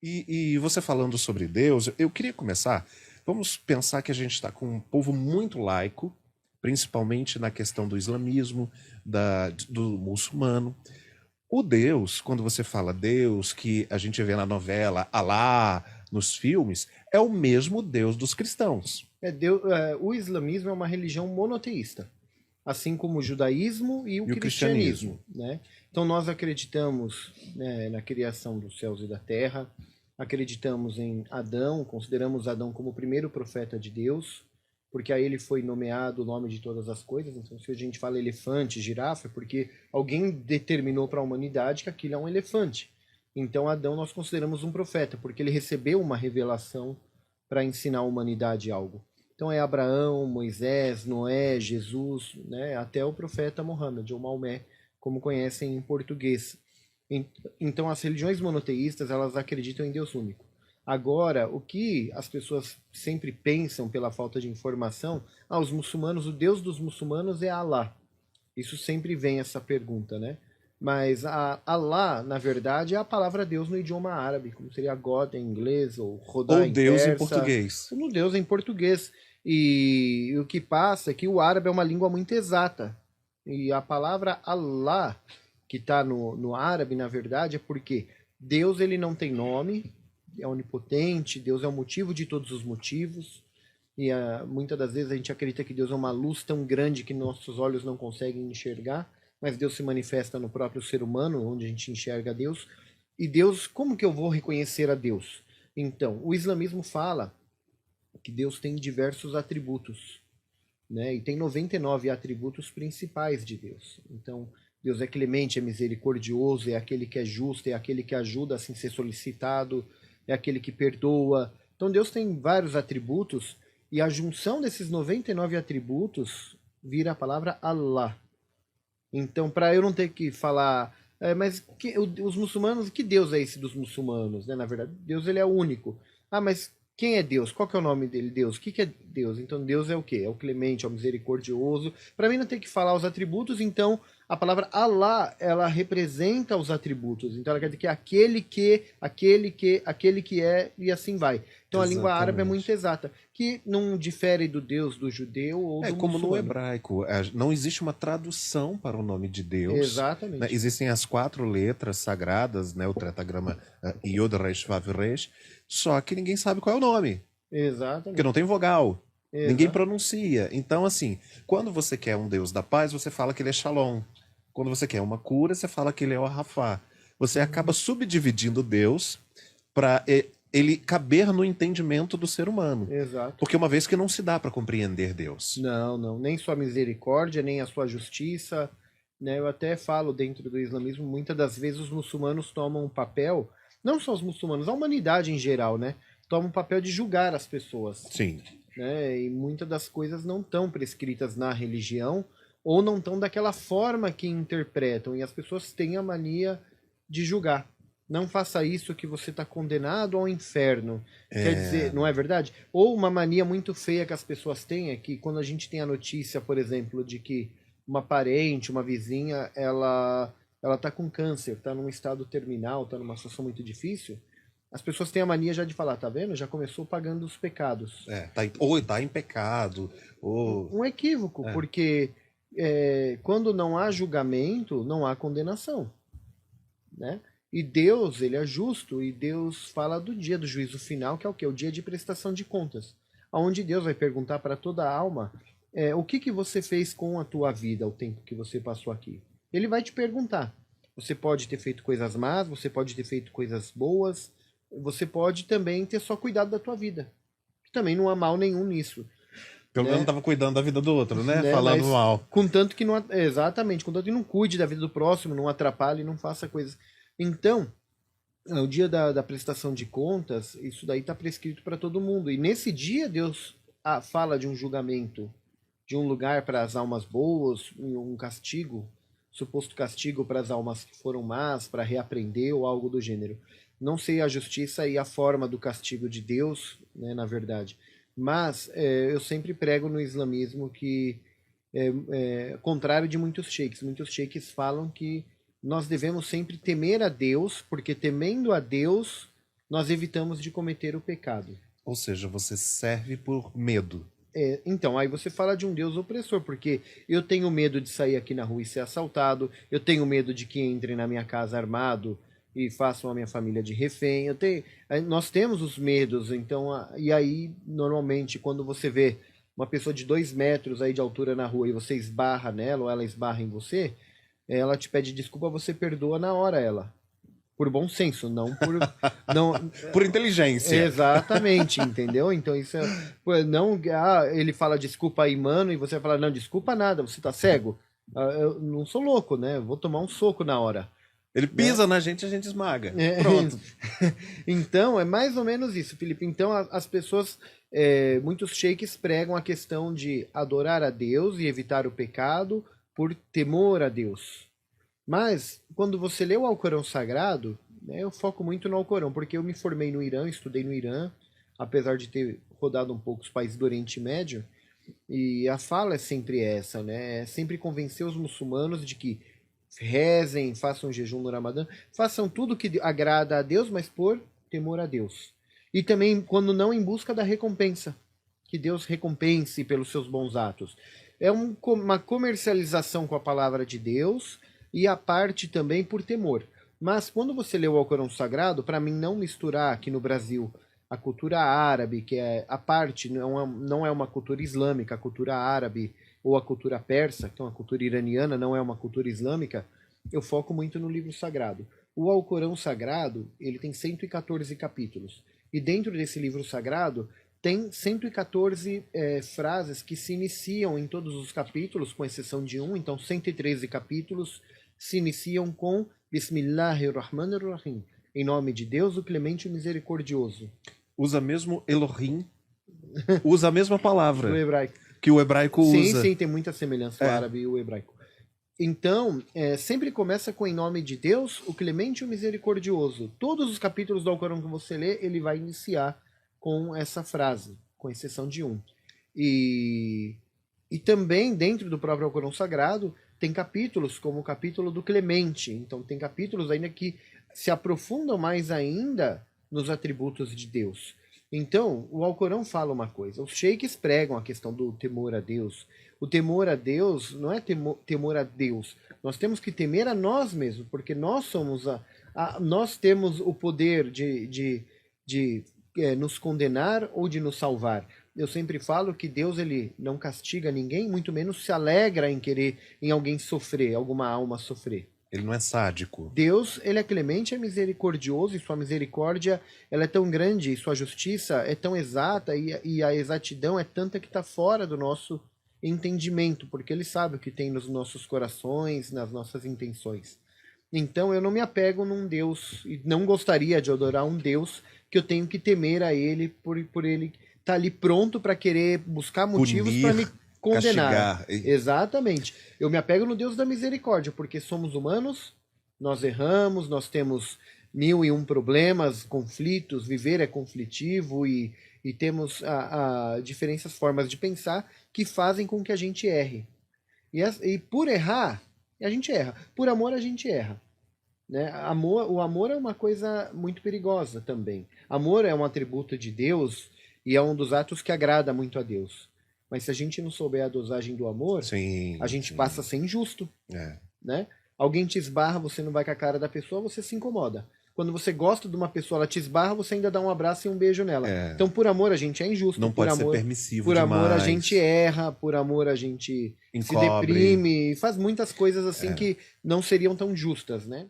E você falando sobre Deus, eu queria começar. Vamos pensar que a gente está com um povo muito laico, principalmente na questão do islamismo, do muçulmano. O Deus, quando você fala Deus, que a gente vê na novela, Alá, nos filmes, é o mesmo Deus dos cristãos. O islamismo é uma religião monoteísta, assim como o judaísmo e o E o cristianismo. cristianismo, né? Então nós acreditamos, né, na criação dos céus e da terra, acreditamos em Adão, consideramos Adão como o primeiro profeta de Deus, porque a ele foi nomeado o nome de todas as coisas. Então, se a gente fala elefante, girafa, é porque alguém determinou para a humanidade que aquilo é um elefante. Então, Adão nós consideramos um profeta, porque ele recebeu uma revelação para ensinar a humanidade algo. Então, é Abraão, Moisés, Noé, Jesus, né, até o profeta Mohammed, ou Maomé, como conhecem em português. Então, as religiões monoteístas, elas acreditam em Deus único. Agora, o que as pessoas sempre pensam pela falta de informação, os muçulmanos, o Deus dos muçulmanos é Allah. Isso sempre vem essa pergunta, né? Mas Allah, na verdade, é a palavra Deus no idioma árabe, como seria God em inglês, ou Rodá Ou em Deus em persa, português. ou Deus em português. E o que passa é que o árabe é uma língua muito exata. E a palavra Allah, que está no árabe, na verdade, é porque Deus ele não tem nome, é onipotente, Deus é o motivo de todos os motivos. E muitas das vezes a gente acredita que Deus é uma luz tão grande que nossos olhos não conseguem enxergar, mas Deus se manifesta no próprio ser humano, onde a gente enxerga Deus. E Deus, como que eu vou reconhecer a Deus? Então, o islamismo fala que Deus tem diversos atributos, né? E tem 99 atributos principais de Deus. Então, Deus é clemente, é misericordioso, é aquele que é justo, é aquele que ajuda a ser solicitado, é aquele que perdoa. Então, Deus tem vários atributos, e a junção desses 99 atributos vira a palavra Allah. Então, para eu não ter que falar, mas os muçulmanos, que Deus é esse dos muçulmanos, né? Na verdade, Deus ele é o único. Mas quem é Deus? Qual que é o nome dele? Deus. O que é Deus? Então, Deus é o quê? É o clemente, é o misericordioso. Para mim não ter que falar os atributos, então a palavra Allah, ela representa os atributos. Então ela quer dizer que aquele que é, e assim vai. Então a língua árabe é muito exata, que não difere do Deus do judeu ou do como muçulmano. no hebraico. Não existe uma tradução para o nome de Deus. Exatamente. Né? Existem as 4 letras sagradas, né? O tetragrama Yod, Resh, Vav, Resh, só que ninguém sabe qual é o nome. Exatamente. Porque não tem vogal. Exato. Ninguém pronuncia. Então, assim, quando você quer um Deus da paz, você fala que ele é Shalom. Quando você quer uma cura, você fala que ele é o Rafá. Você acaba subdividindo Deus para ele caber no entendimento do ser humano. Exato. Porque uma vez que não se dá para compreender Deus. Não. Nem sua misericórdia, nem a sua justiça. Né? Eu até falo dentro do islamismo, muitas das vezes os muçulmanos tomam um papel, não só os muçulmanos, a humanidade em geral, né? Toma um papel de julgar as pessoas. Sim. Né? E muitas das coisas não estão prescritas na religião, ou não estão daquela forma que interpretam, e as pessoas têm a mania de julgar. Não faça isso que você está condenado ao inferno. Quer dizer, não é verdade? Ou uma mania muito feia que as pessoas têm é que quando a gente tem a notícia, por exemplo, de que uma parente, uma vizinha, ela está com câncer, está num estado terminal, está numa situação muito difícil, as pessoas têm a mania já de falar, tá vendo? Já começou pagando os pecados. Ou está em pecado. Ou... Um equívoco, porque quando não há julgamento, não há condenação. Né? E Deus, ele é justo, e Deus fala do dia do juízo final, que é o quê? O dia de prestação de contas. Onde Deus vai perguntar para toda a alma, o que você fez com a tua vida, o tempo que você passou aqui. Ele vai te perguntar. Você pode ter feito coisas más, você pode ter feito coisas boas, você pode também ter só cuidado da tua vida. Também não há mal nenhum nisso. Pelo menos não estava cuidando da vida do outro, né? Falando Mas, mal. Contanto que não, exatamente, contanto que não cuide da vida do próximo, não atrapalhe, não faça coisas. Então, o dia da prestação de contas, isso daí está prescrito para todo mundo. E nesse dia Deus fala de um julgamento, de um lugar para as almas boas, um castigo, suposto castigo para as almas que foram más, para reaprender ou algo do gênero. Não sei a justiça e a forma do castigo de Deus, né, na verdade. Mas eu sempre prego no islamismo que, contrário de muitos sheiks falam que nós devemos sempre temer a Deus, porque temendo a Deus, nós evitamos de cometer o pecado. Ou seja, você serve por medo. Então, aí você fala de um Deus opressor, porque eu tenho medo de sair aqui na rua e ser assaltado, eu tenho medo de que entrem na minha casa armado e façam a minha família de refém. Nós temos os medos, então, e aí, normalmente, quando você vê uma pessoa de 2 metros aí de altura na rua e você esbarra nela ou ela esbarra em você, ela te pede desculpa, você perdoa na hora ela. Por bom senso, não por... não, por inteligência. Exatamente, entendeu? Então isso não, ele fala desculpa aí, mano, e você fala, não, desculpa nada, você tá cego? Eu não sou louco, né? Eu vou tomar um soco na hora. Ele pisa na gente, a gente esmaga. Pronto. Então, é mais ou menos isso, Felipe. Então, as pessoas, muitos sheiks pregam a questão de adorar a Deus e evitar o pecado por temor a Deus. Mas, quando você lê o Alcorão Sagrado, né, eu foco muito no Alcorão, porque eu me formei no Irã, estudei no Irã, apesar de ter rodado um pouco os países do Oriente Médio, e a fala é sempre essa, né? É sempre convencer os muçulmanos de que rezem, façam jejum no Ramadã, façam tudo que agrada a Deus, mas por temor a Deus. E também, quando não, em busca da recompensa, que Deus recompense pelos seus bons atos. É uma comercialização com a palavra de Deus, e a parte também por temor. Mas quando você lê o Alcorão Sagrado, para mim não misturar aqui no Brasil a cultura árabe, que é a parte, não é uma cultura islâmica, a cultura árabe ou a cultura persa, que é uma cultura iraniana, não é uma cultura islâmica, eu foco muito no livro sagrado. O Alcorão Sagrado, ele tem 114 capítulos. E dentro desse livro sagrado, tem 114 frases que se iniciam em todos os capítulos, com exceção de um, então 113 capítulos se iniciam com Bismillahirrahmanirrahim, em nome de Deus, o Clemente e o Misericordioso. Usa mesmo Elohim, usa a mesma palavra do hebraico. Que o hebraico usa. Sim, tem muita semelhança o árabe e o hebraico. Então, sempre começa com em nome de Deus, o Clemente e o Misericordioso. Todos os capítulos do Alcorão que você lê, ele vai iniciar com essa frase, com exceção de um. E também, dentro do próprio Alcorão Sagrado, tem capítulos como o capítulo do Clemente. Então tem capítulos ainda que se aprofundam mais ainda nos atributos de Deus. Então, o Alcorão fala uma coisa. Os sheiks pregam a questão do temor a Deus. O temor a Deus não é temor a Deus. Nós temos que temer a nós mesmos, porque nós somos nós temos o poder de nos condenar ou de nos salvar. Eu sempre falo que Deus ele não castiga ninguém, muito menos se alegra em alguém sofrer, alguma alma sofrer. Ele não é sádico. Deus, ele é clemente, é misericordioso, e sua misericórdia ela é tão grande, e sua justiça é tão exata, e a exatidão é tanta que está fora do nosso entendimento, porque ele sabe o que tem nos nossos corações, nas nossas intenções. Então eu não me apego num Deus, e não gostaria de adorar um Deus que eu tenho que temer a ele por ele estar ali pronto para querer buscar motivos para me condenar. Castigar. Exatamente. Eu me apego no Deus da misericórdia, porque somos humanos, nós erramos, nós temos 1001 problemas, conflitos, viver é conflitivo e temos diferentes formas de pensar que fazem com que a gente erre. E por errar, a gente erra. Por amor, a gente erra. Né? O amor é uma coisa muito perigosa também. Amor é um atributo de Deus e é um dos atos que agrada muito a Deus. Mas se a gente não souber a dosagem do amor, a gente passa a ser injusto. Né? Alguém te esbarra, você não vai com a cara da pessoa, você se incomoda. Quando você gosta de uma pessoa, ela te esbarra, você ainda dá um abraço e um beijo nela. Então, por amor, a gente é injusto. Não pode ser permissivo Por demais. amor, a gente erra. Por amor, a gente se deprime. Faz muitas coisas assim que não seriam tão justas, né?